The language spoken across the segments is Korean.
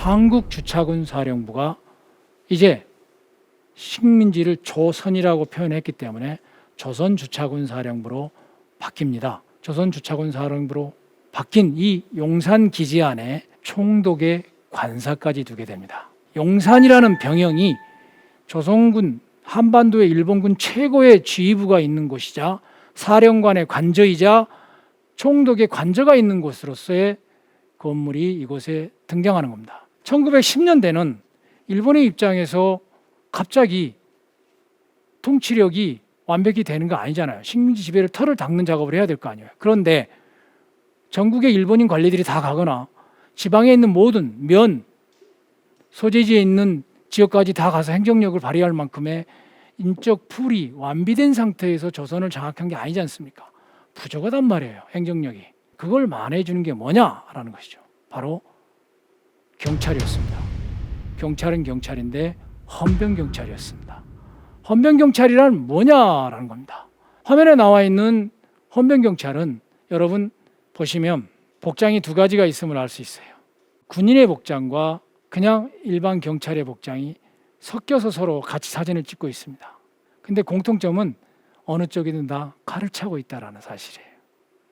한국주차군 사령부가 이제 식민지를 조선이라고 표현했기 때문에 조선주차군 사령부로 바뀝니다. 조선주차군 사령부로 바뀐 이 용산 기지 안에 총독의 관사까지 두게 됩니다. 용산이라는 병영이 조선군 한반도의 일본군 최고의 지휘부가 있는 곳이자 사령관의 관저이자 총독의 관저가 있는 곳으로서의 건물이 이곳에 등장하는 겁니다. 1910년대는 일본의 입장에서 갑자기 통치력이 완벽히 되는 거 아니잖아요. 식민지 지배를 털을 닦는 작업을 해야 될 거 아니에요. 그런데 전국의 일본인 관리들이 다 가거나 지방에 있는 모든 면 소재지에 있는 지역까지 다 가서 행정력을 발휘할 만큼의 인적 풀이 완비된 상태에서 조선을 장악한 게 아니지 않습니까? 부족하단 말이에요, 행정력이. 그걸 만회해주는 게 뭐냐라는 것이죠. 바로 경찰이었습니다. 경찰은 경찰인데 헌병경찰이었습니다. 헌병경찰이란 뭐냐라는 겁니다. 화면에 나와 있는 헌병경찰은 여러분 보시면 복장이 두 가지가 있음을 알 수 있어요. 군인의 복장과 그냥 일반 경찰의 복장이 섞여서 서로 같이 사진을 찍고 있습니다. 근데 공통점은 어느 쪽이든 다 칼을 차고 있다는 사실이에요.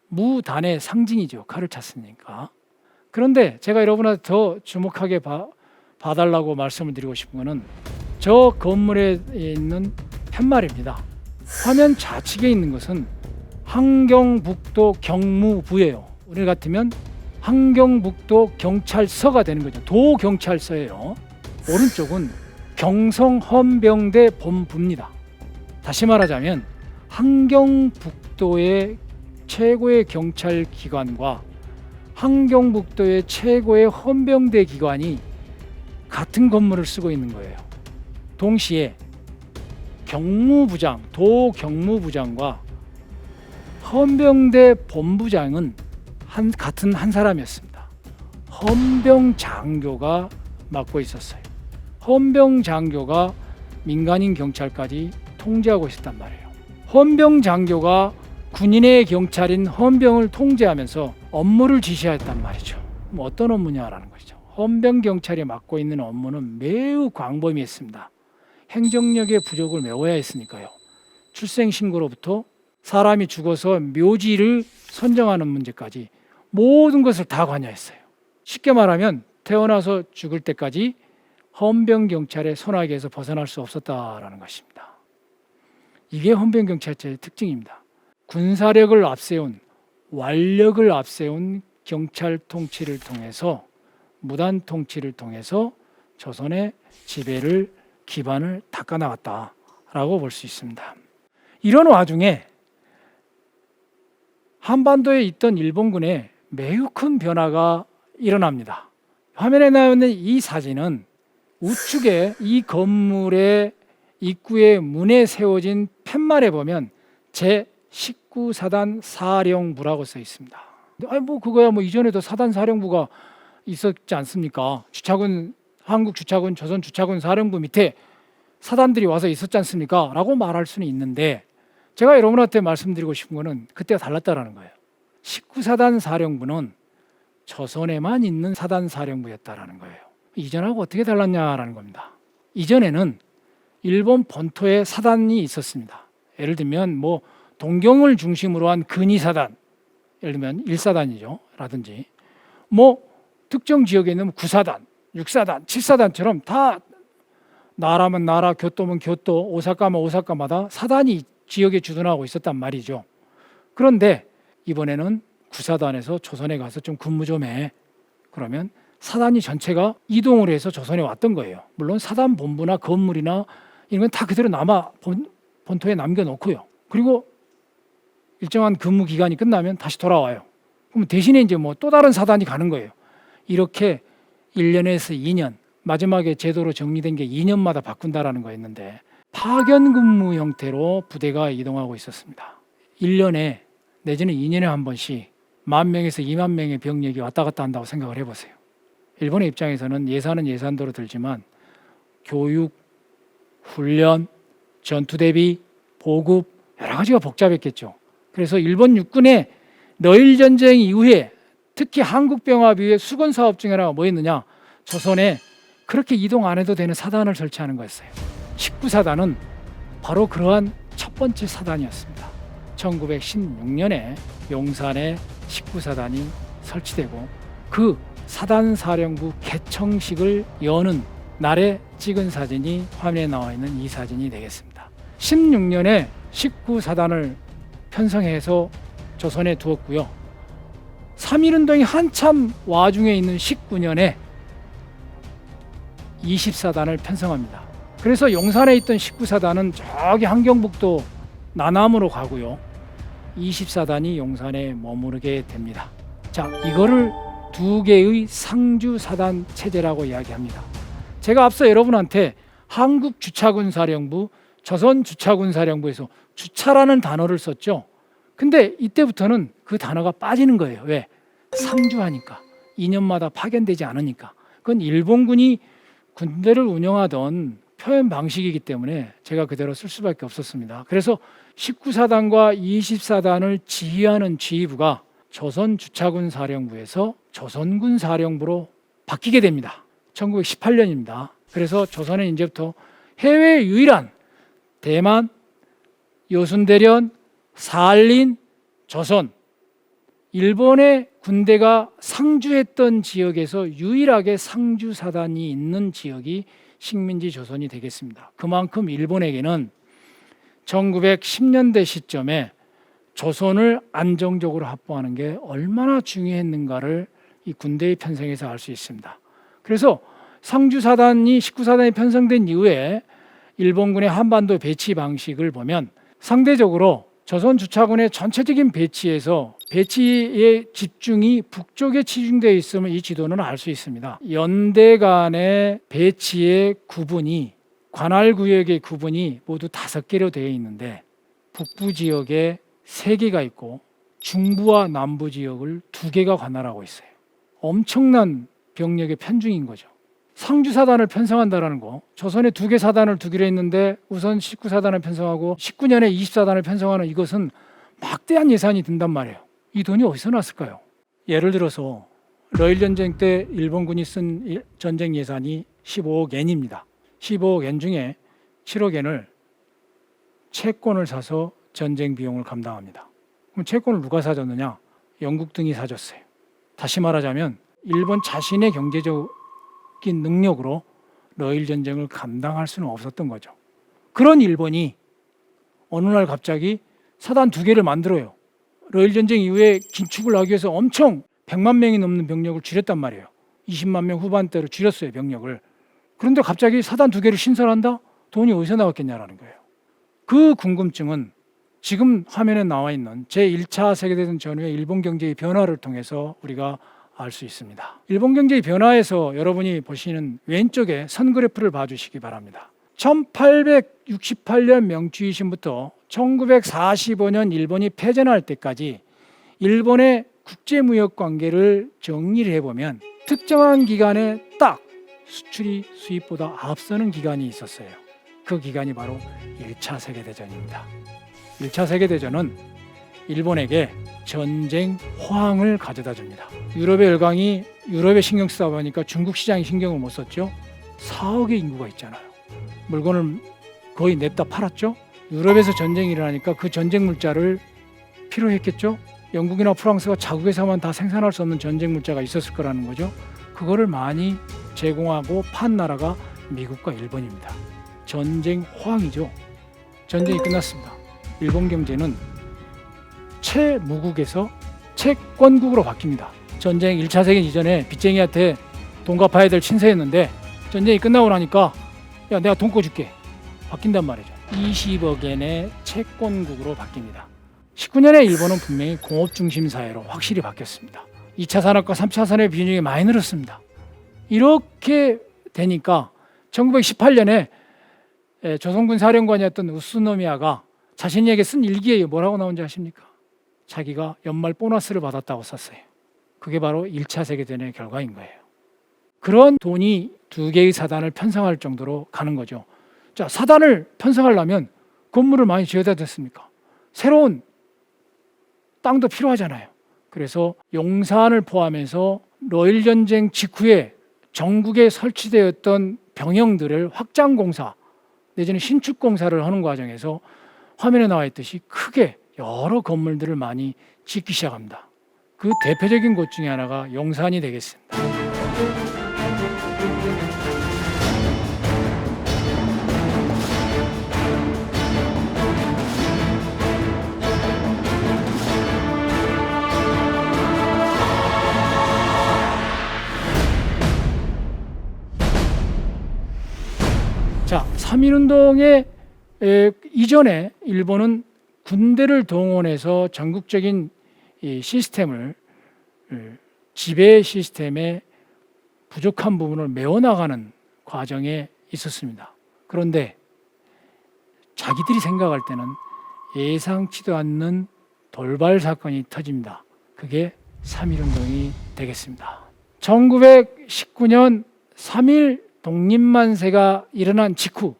무단의 상징이죠. 칼을 찼으니까. 그런데 제가 여러분한테 더 주목하게 봐달라고 말씀을 드리고 싶은 것은 저 건물에 있는 팻말입니다. 화면 좌측에 있는 것은 함경북도 경무부예요. 우리 같으면 함경북도 경찰서가 되는 거죠. 도경찰서예요. 오른쪽은 경성헌병대 본부입니다. 다시 말하자면 함경북도의 최고의 경찰 기관과 함경북도의 최고의 헌병대 기관이 같은 건물을 쓰고 있는 거예요. 동시에 경무부장, 도경무부장과 헌병대 본부장은 같은 한 사람이었습니다. 헌병장교가 맡고 있었어요. 헌병장교가 민간인 경찰까지 통제하고 있었단 말이에요. 헌병장교가 군인의 경찰인 헌병을 통제하면서 업무를 지시했단 말이죠. 어떤 업무냐라는 것이죠. 헌병경찰이 맡고 있는 업무는 매우 광범위했습니다. 행정력의 부족을 메워야 했으니까요. 출생신고로부터 사람이 죽어서 묘지를 선정하는 문제까지 모든 것을 다 관여했어요. 쉽게 말하면 태어나서 죽을 때까지 헌병경찰의 손아귀에서 벗어날 수 없었다라는 것입니다. 이게 헌병경찰제의 특징입니다. 군사력을 앞세운, 완력을 앞세운 경찰 통치를 통해서, 무단 통치를 통해서 조선의 지배를, 기반을 닦아나갔다라고 볼 수 있습니다. 이런 와중에 한반도에 있던 일본군에 매우 큰 변화가 일어납니다. 화면에 나와 있는 이 사진은 우측에 이 건물의 입구의 문에 세워진 팻말에 보면 제19사단 사령부라고 써 있습니다. 그거야 이전에도 사단 사령부가 있었지 않습니까? 주차군, 한국 주차군, 조선 주차군 사령부 밑에 사단들이 와서 있었지 않습니까? 라고 말할 수는 있는데 제가 여러분한테 말씀드리고 싶은 거는 그때가 달랐다라는 거예요. 19사단 사령부는 조선에만 있는 사단 사령부였다라는 거예요. 이전하고 어떻게 달랐냐라는 겁니다. 이전에는 일본 본토에 사단이 있었습니다. 예를 들면 동경을 중심으로 한 근위사단, 예를 들면 1사단이죠. 라든지 특정 지역에 있는 9사단, 6사단, 7사단처럼 다 나라면 나라, 교토면 교토, 오사카면 오사카마다 사단이 지역에 주둔하고 있었단 말이죠. 그런데 이번에는 9사단에서 조선에 가서 좀 근무 좀 해. 그러면 사단이 전체가 이동을 해서 조선에 왔던 거예요. 물론 사단 본부나 건물이나 이런 건 다 그대로 본토에 남겨놓고요. 그리고 일정한 근무 기간이 끝나면 다시 돌아와요. 그럼 대신에 이제 또 다른 사단이 가는 거예요. 이렇게 1년에서 2년, 마지막에 제도로 정리된 게 2년마다 바꾼다라는 거였는데 파견 근무 형태로 부대가 이동하고 있었습니다. 1년에 내지는 2년에 한 번씩 10,000명에서 20,000명의 병력이 왔다 갔다 한다고 생각을 해보세요. 일본의 입장에서는 예산은 예산대로 들지만 교육, 훈련, 전투 대비, 보급 여러 가지가 복잡했겠죠. 그래서 일본 육군의 러일 전쟁 이후에 특히 한국병합 이후에 수건 사업 중에 하나가 뭐였느냐? 조선에 그렇게 이동 안 해도 되는 사단을 설치하는 거였어요. 19사단은 바로 그러한 첫 번째 사단이었습니다. 1916년에 용산에 19사단이 설치되고 그 사단사령부 개청식을 여는 날에 찍은 사진이 화면에 나와 있는 이 사진이 되겠습니다. 16년에 19사단을 편성해서 조선에 두었고요. 3.1운동이 한참 와중에 있는 19년에 20사단을 편성합니다. 그래서 용산에 있던 19사단은 저기 함경북도 나남으로 가고요. 20사단이 용산에 머무르게 됩니다. 자, 이거를 두 개의 상주사단 체제라고 이야기합니다. 제가 앞서 여러분한테 한국주차군사령부, 조선주차군사령부에서 주차라는 단어를 썼죠. 근데 이때부터는 그 단어가 빠지는 거예요. 왜? 상주하니까. 2년마다 파견되지 않으니까. 그건 일본군이 군대를 운영하던 표현 방식이기 때문에 제가 그대로 쓸 수밖에 없었습니다. 그래서 19사단과 20사단을 지휘하는 지휘부가 조선주차군사령부에서 조선군사령부로 바뀌게 됩니다. 1918년입니다. 그래서 조선은 이제부터 해외 유일한 대만, 여순대련, 사할린, 조선, 일본의 군대가 상주했던 지역에서 유일하게 상주사단이 있는 지역이 식민지 조선이 되겠습니다. 그만큼 일본에게는 1910년대 시점에 조선을 안정적으로 확보하는 게 얼마나 중요했는가를 이 군대의 편성에서 알 수 있습니다. 그래서 상주사단이 19사단이 편성된 이후에 일본군의 한반도 배치 방식을 보면 상대적으로 조선주차군의 전체적인 배치에서 배치의 집중이 북쪽에 치중되어 있음을 이 지도는 알 수 있습니다. 연대 간의 배치의 구분이 관할구역의 구분이 모두 5개로 되어 있는데 북부 지역에 3개가 있고 중부와 남부 지역을 2개가 관할하고 있어요. 엄청난 병력의 편중인 거죠. 상주사단을 편성한다는 거, 조선에 2개 사단을 두기로 했는데 우선 19사단을 편성하고 19년에 20사단을 편성하는 이것은 막대한 예산이 든단 말이에요. 이 돈이 어디서 났을까요? 예를 들어서 러일전쟁 때 일본군이 쓴 전쟁 예산이 15억 엔입니다. 15억 엔 중에 7억 엔을 채권을 사서 전쟁 비용을 감당합니다. 그럼 채권을 누가 사줬느냐? 영국 등이 사줬어요. 다시 말하자면 일본 자신의 경제적인 능력으로 러일 전쟁을 감당할 수는 없었던 거죠. 그런 일본이 어느 날 갑자기 사단 2개를 만들어요. 러일 전쟁 이후에 긴축을 하기 위해서 엄청 100만 명이 넘는 병력을 줄였단 말이에요. 20만 명 후반대로 줄였어요, 병력을. 그런데 갑자기 사단 2개를 신설한다? 돈이 어디서 나왔겠냐라는 거예요. 그 궁금증은 지금 화면에 나와 있는 제1차 세계대전 전후의 일본 경제의 변화를 통해서 우리가 알 수 있습니다. 일본 경제의 변화에서 여러분이 보시는 왼쪽에 선 그래프를 봐주시기 바랍니다. 1868년 명추이신부터 1945년 일본이 패전할 때까지 일본의 국제무역 관계를 정리를 해보면 특정한 기간에 딱 수출이 수입보다 앞서는 기간이 있었어요. 그 기간이 바로 1차 세계대전입니다. 1차 세계대전은 일본에게 전쟁 호황을 가져다 줍니다. 유럽의 열강이 유럽에 신경 쓰다 보니까 중국 시장에 신경을 못 썼죠. 4억의 인구가 있잖아요. 물건을 거의 냅다 팔았죠. 유럽에서 전쟁이 일어나니까 그 전쟁 물자를 필요했겠죠. 영국이나 프랑스가 자국에서만 다 생산할 수 없는 전쟁 물자가 있었을 거라는 거죠. 그거를 많이 제공하고 판 나라가 미국과 일본입니다. 전쟁 호황이죠. 전쟁이 끝났습니다. 일본 경제는 채무국에서 채권국으로 바뀝니다. 전쟁 1차 세계대전 이전에 빚쟁이한테 돈 갚아야 될 친세였는데 전쟁이 끝나고 나니까 야, 내가 돈 꿔줄게. 바뀐단 말이죠. 20억 엔의 채권국으로 바뀝니다. 19년에 일본은 분명히 공업 중심 사회로 확실히 바뀌었습니다. 2차 산업과 3차 산업의 비중이 많이 늘었습니다. 이렇게 되니까 1918년에 조선군 사령관이었던 우스노미야가 자신에게 쓴 일기에 뭐라고 나온지 아십니까? 자기가 연말 보너스를 받았다고 썼어요. 그게 바로 1차 세계대전의 결과인 거예요. 그런 돈이 2개의 사단을 편성할 정도로 가는 거죠. 자, 사단을 편성하려면 건물을 많이 지어야 됐습니까? 새로운 땅도 필요하잖아요. 그래서 용산을 포함해서 러일 전쟁 직후에 전국에 설치되었던 병영들을 확장 공사 내지는 신축 공사를 하는 과정에서 화면에 나와 있듯이 크게 여러 건물들을 많이 짓기 시작합니다. 그 대표적인 곳 중에 하나가 용산이 되겠습니다. 자, 3.1운동의 이전에 일본은 군대를 동원해서 전국적인 이 시스템을 지배 시스템의 부족한 부분을 메워나가는 과정에 있었습니다. 그런데 자기들이 생각할 때는 예상치도 않는 돌발 사건이 터집니다. 그게 3.1운동이 되겠습니다. 1919년 3.1 독립만세가 일어난 직후,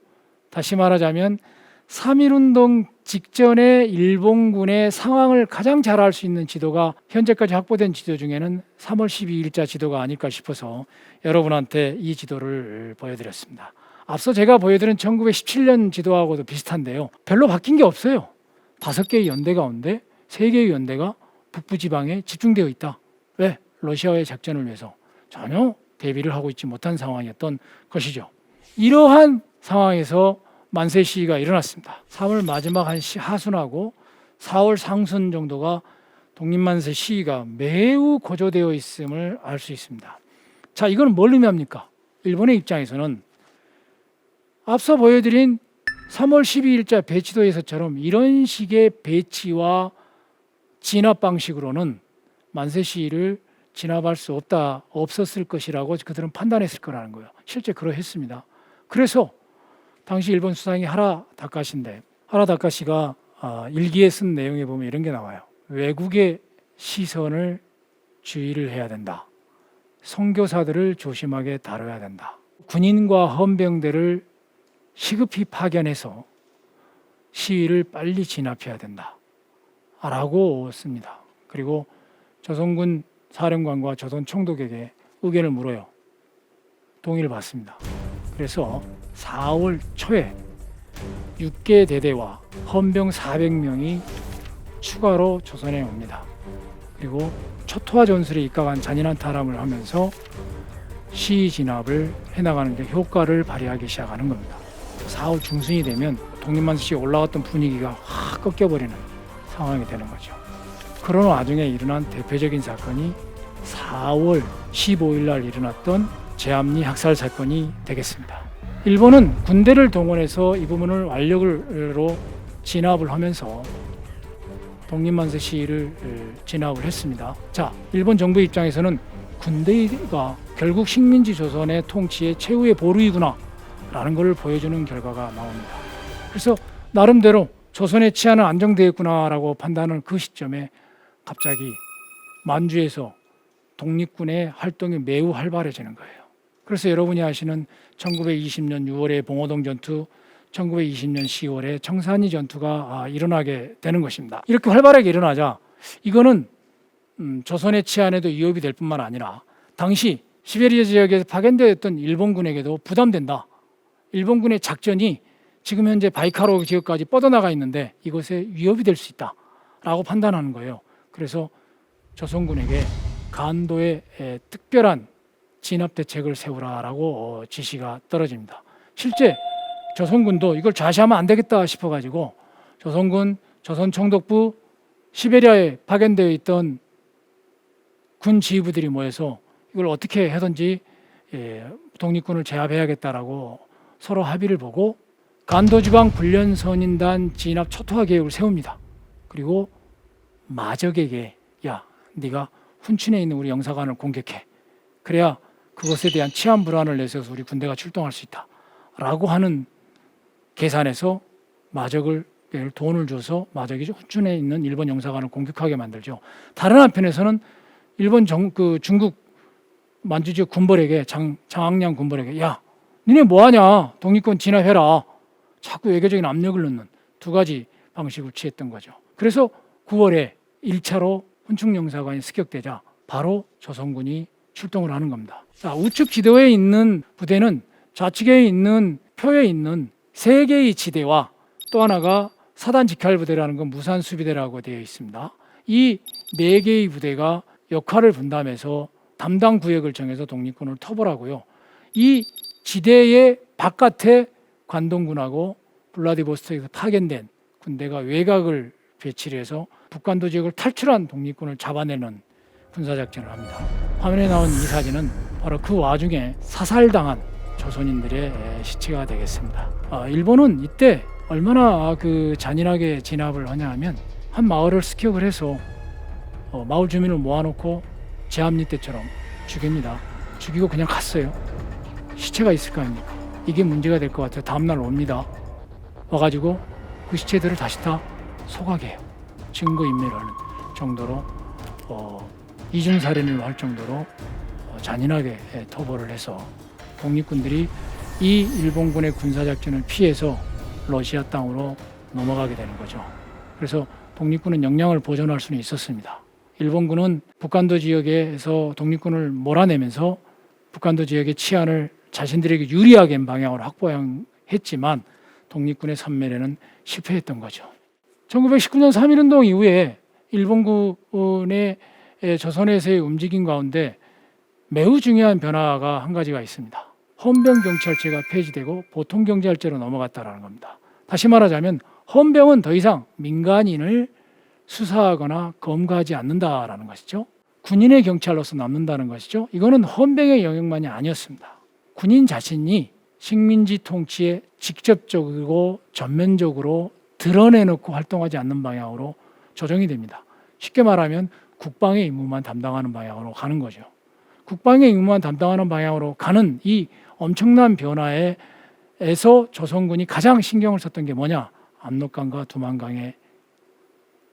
다시 말하자면 3.1운동 직전에 일본군의 상황을 가장 잘 알 수 있는 지도가 현재까지 확보된 지도 중에는 3월 12일자 지도가 아닐까 싶어서 여러분한테 이 지도를 보여드렸습니다. 앞서 제가 보여드린 1917년 지도하고도 비슷한데요. 별로 바뀐 게 없어요. 5개의 연대 가운데 3개의 연대가 북부지방에 집중되어 있다. 왜? 러시아의 작전을 위해서 전혀 대비를 하고 있지 못한 상황이었던 것이죠. 이러한 상황에서 만세 시위가 일어났습니다. 3월 마지막 한 하순하고 4월 상순 정도가 독립만세 시위가 매우 고조되어 있음을 알 수 있습니다. 자, 이건 뭘 의미합니까? 일본의 입장에서는 앞서 보여드린 3월 12일자 배치도에서처럼 이런 식의 배치와 진압 방식으로는 만세 시위를 진압할 수 없었을 것이라고 그들은 판단했을 거라는 거예요. 실제 그러했습니다. 그래서 당시 일본 수상이 하라 다카시인데, 하라 다카시가 일기에 쓴 내용에 보면 이런 게 나와요. 외국의 시선을 주의를 해야 된다. 선교사들을 조심하게 다뤄야 된다. 군인과 헌병대를 시급히 파견해서 시위를 빨리 진압해야 된다. 라고 씁니다. 그리고 조선군 사령관과 조선 총독에게 의견을 물어요. 동의를 받습니다. 그래서 4월 초에 6개 대대와 헌병 400명이 추가로 조선에 옵니다. 그리고 초토화 전술에 입각한 잔인한 탈함을 하면서 시위 진압을 해나가는 데 효과를 발휘하기 시작하는 겁니다. 4월 중순이 되면 독립만세시에 올라왔던 분위기가 확 꺾여버리는 상황이 되는 거죠. 그런 와중에 일어난 대표적인 사건이 4월 15일 날 일어났던 제암리 학살 사건이 되겠습니다. 일본은 군대를 동원해서 이 부분을 완력으로 진압을 하면서 독립만세 시위를 진압을 했습니다. 자, 일본 정부 입장에서는 군대가 결국 식민지 조선의 통치의 최후의 보루이구나 라는 것을 보여주는 결과가 나옵니다. 그래서 나름대로 조선의 치안은 안정되었구나라고 판단하는 그 시점에 갑자기 만주에서 독립군의 활동이 매우 활발해지는 거예요. 그래서 여러분이 아시는 1920년 6월의 봉오동 전투, 1920년 10월에 청산리 전투가 일어나게 되는 것입니다. 이렇게 활발하게 일어나자 이거는 조선의 치안에도 위협이 될 뿐만 아니라 당시 시베리아 지역에서 파견되었던 일본군에게도 부담된다. 일본군의 작전이 지금 현재 바이카로 지역까지 뻗어나가 있는데 이것에 위협이 될 수 있다라고 판단하는 거예요. 그래서 조선군에게 간도에 특별한 진압 대책을 세우라라고 지시가 떨어집니다. 실제 조선군도 이걸 좌시하면 안 되겠다 싶어가지고 조선군, 조선총독부, 시베리아에 파견되어 있던 군 지휘부들이 모여서 이걸 어떻게 하든지 독립군을 제압해야겠다라고 서로 합의를 보고 간도지방 훈련선인단 진압 초토화 계획을 세웁니다. 그리고 마적에게 야, 네가 훈춘에 있는 우리 영사관을 공격해. 그래야 그것에 대한 치안 불안을 내세워서 우리 군대가 출동할 수 있다. 라고 하는 계산에서 마적을 돈을 줘서 마적이 훈춘에 있는 일본 영사관을 공격하게 만들죠. 다른 한편에서는 일본 중국 만주 지역 군벌에게 장항량 군벌에게 야, 니네 뭐하냐? 독립군 진압해라. 자꾸 외교적인 압력을 넣는 두 가지 방식을 취했던 거죠. 그래서 9월에 1차로 훈충영사관이 습격되자 바로 조선군이 출동을 하는 겁니다. 자, 우측 지도에 있는 부대는 좌측에 있는 표에 있는 3개의 지대와 또 하나가 사단 직할부대라는 건 무산수비대라고 되어 있습니다. 이 4개의 부대가 역할을 분담해서 담당 구역을 정해서 독립군을 토벌하고요. 이 지대의 바깥에 관동군하고 블라디보스토크에서 파견된 군대가 외곽을 배치를 해서 북간도 지역을 탈출한 독립군을 잡아내는 군사작전을 합니다. 화면에 나온 이 사진은 바로 그 와중에 사살당한 조선인들의 시체가 되겠습니다. 일본은 이때 얼마나 그 잔인하게 진압을 하냐 하면 한 마을을 습격을 해서 마을 주민을 모아놓고 제압리 때처럼 죽입니다. 죽이고 그냥 갔어요. 시체가 있을 거 아닙니까? 이게 문제가 될 것 같아요. 다음날 옵니다. 와가지고 그 시체들을 다시 다 소각해요. 증거인멸을 하는 정도로 이중살인을 할 정도로 잔인하게 토벌을 해서 독립군들이 이 일본군의 군사작전을 피해서 러시아 땅으로 넘어가게 되는 거죠. 그래서 독립군은 역량을 보존할 수는 있었습니다. 일본군은 북간도 지역에서 독립군을 몰아내면서 북간도 지역의 치안을 자신들에게 유리하게 방향으로 확보했지만 독립군의 선멸에는 실패했던 거죠. 1919년 3.1운동 이후에 일본군의 조선에서의 움직임 가운데 매우 중요한 변화가 한 가지가 있습니다. 헌병경찰제가 폐지되고 보통경찰제로 넘어갔다는 겁니다. 다시 말하자면 헌병은 더 이상 민간인을 수사하거나 검거하지 않는다라는 것이죠. 군인의 경찰로서 남는다는 것이죠. 이거는 헌병의 영역만이 아니었습니다. 군인 자신이 식민지 통치에 직접적이고 전면적으로 드러내놓고 활동하지 않는 방향으로 조정이 됩니다. 쉽게 말하면 국방의 임무만 담당하는 방향으로 가는 거죠. 국방의 임무만 담당하는 방향으로 가는 이 엄청난 변화에서 조선군이 가장 신경을 썼던 게 뭐냐? 압록강과 두만강의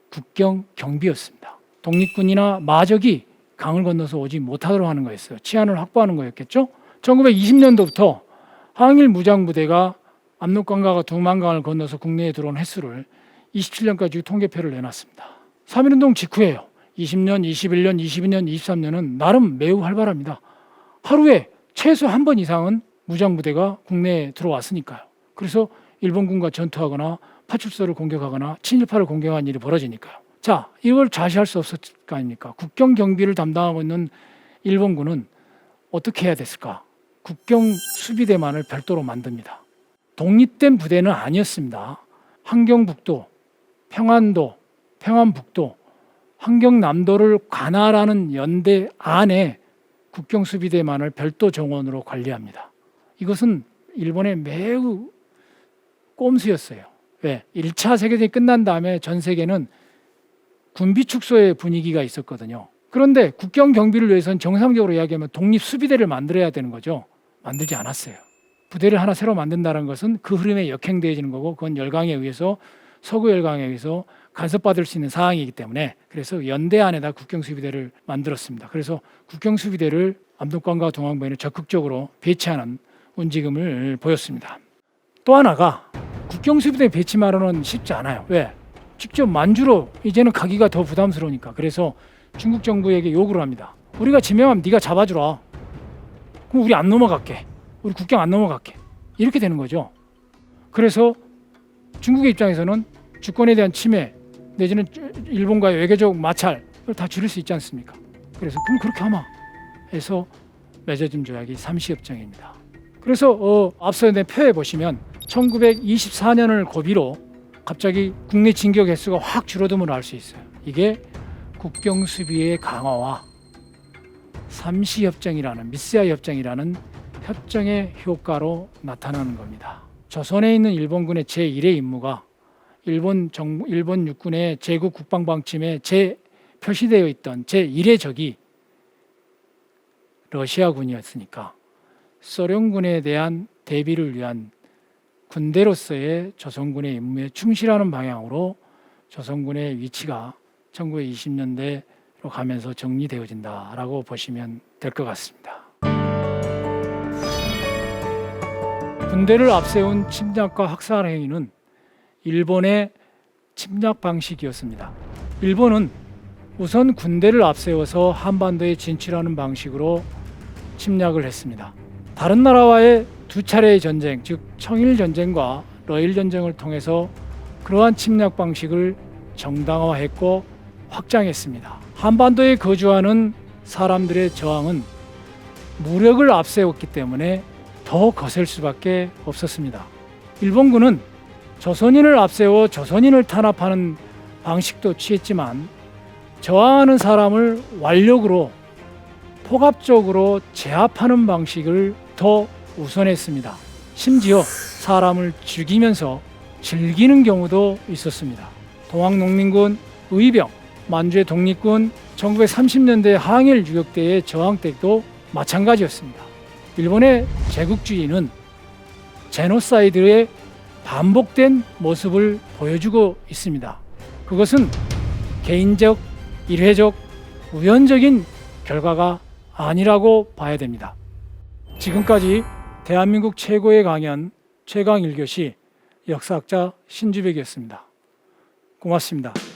국경 경비였습니다. 독립군이나 마적이 강을 건너서 오지 못하도록 하는 거였어요. 치안을 확보하는 거였겠죠. 1920년도부터 항일 무장부대가 압록강과 두만강을 건너서 국내에 들어온 횟수를 27년까지 통계표를 내놨습니다. 3.1운동 직후에요. 20년, 21년, 22년, 23년은 나름 매우 활발합니다. 하루에 최소 한 번 이상은 무장부대가 국내에 들어왔으니까요. 그래서 일본군과 전투하거나 파출소를 공격하거나 친일파를 공격하는 일이 벌어지니까요. 자, 이걸 좌시할 수 없을 거 아닙니까? 국경 경비를 담당하고 있는 일본군은 어떻게 해야 됐을까? 국경 수비대만을 별도로 만듭니다. 독립된 부대는 아니었습니다. 함경북도, 평안도, 평안북도, 함경남도를 관할하는 연대 안에 국경수비대만을 별도 정원으로 관리합니다. 이것은 일본의 매우 꼼수였어요. 왜? 1차 세계대전이 끝난 다음에 전 세계는 군비축소의 분위기가 있었거든요. 그런데 국경 경비를 위해서는 정상적으로 이야기하면 독립수비대를 만들어야 되는 거죠. 만들지 않았어요. 부대를 하나 새로 만든다는 것은 그 흐름에 역행되어지는 거고 그건 열강에 의해서 서구 열강에 의해서 간섭받을 수 있는 사항이기 때문에 그래서 연대 안에다 국경수비대를 만들었습니다. 그래서 국경수비대를 압록강과 동항부에는 적극적으로 배치하는 움직임을 보였습니다. 또 하나가 국경수비대 배치만으로는 쉽지 않아요. 왜? 직접 만주로 이제는 가기가 더 부담스러우니까. 그래서 중국 정부에게 요구를 합니다. 우리가 지명하면 네가 잡아주라. 그럼 우리 안 넘어갈게. 우리 국경 안 넘어갈게. 이렇게 되는 거죠. 그래서 중국의 입장에서는 주권에 대한 침해 내지는 일본과의 외교적 마찰을 다 줄일 수 있지 않습니까? 그래서 그럼 그렇게 하마 해서 맺어진 조약이 삼시협정입니다. 그래서 앞서 내 표에 보시면 1924년을 고비로 갑자기 국내 진격 횟수가 확 줄어듦을 알 수 있어요. 이게 국경 수비의 강화와 삼시협정이라는 미스야 협정이라는 협정의 효과로 나타나는 겁니다. 조선에 있는 일본군의 제1의 임무가 일본 육군의 제국 국방방침에 표시되어 있던 제1의 적이 러시아군이었으니까 소련군에 대한 대비를 위한 군대로서의 조선군의 임무에 충실하는 방향으로 조선군의 위치가 1920년대로 가면서 정리되어진다라고 보시면 될 것 같습니다. 군대를 앞세운 침략과 학살 행위는 일본의 침략 방식이었습니다. 일본은 우선 군대를 앞세워서 한반도에 진출하는 방식으로 침략을 했습니다. 다른 나라와의 두 차례의 전쟁, 즉 청일 전쟁과 러일 전쟁을 통해서 그러한 침략 방식을 정당화했고 확장했습니다. 한반도에 거주하는 사람들의 저항은 무력을 앞세웠기 때문에 더 거셀 수밖에 없었습니다. 일본군은 조선인을 앞세워 조선인을 탄압하는 방식도 취했지만 저항하는 사람을 완력으로 포갑적으로 제압하는 방식을 더 우선했습니다. 심지어 사람을 죽이면서 즐기는 경우도 있었습니다. 동학농민군, 의병, 만주의 독립군, 1930년대 항일 유격대의 저항 때도 마찬가지였습니다. 일본의 제국주의는 제노사이드의 반복된 모습을 보여주고 있습니다. 그것은 개인적, 일회적, 우연적인 결과가 아니라고 봐야 됩니다. 지금까지 대한민국 최고의 강연 최강 1교시 역사학자 신주백이었습니다. 고맙습니다.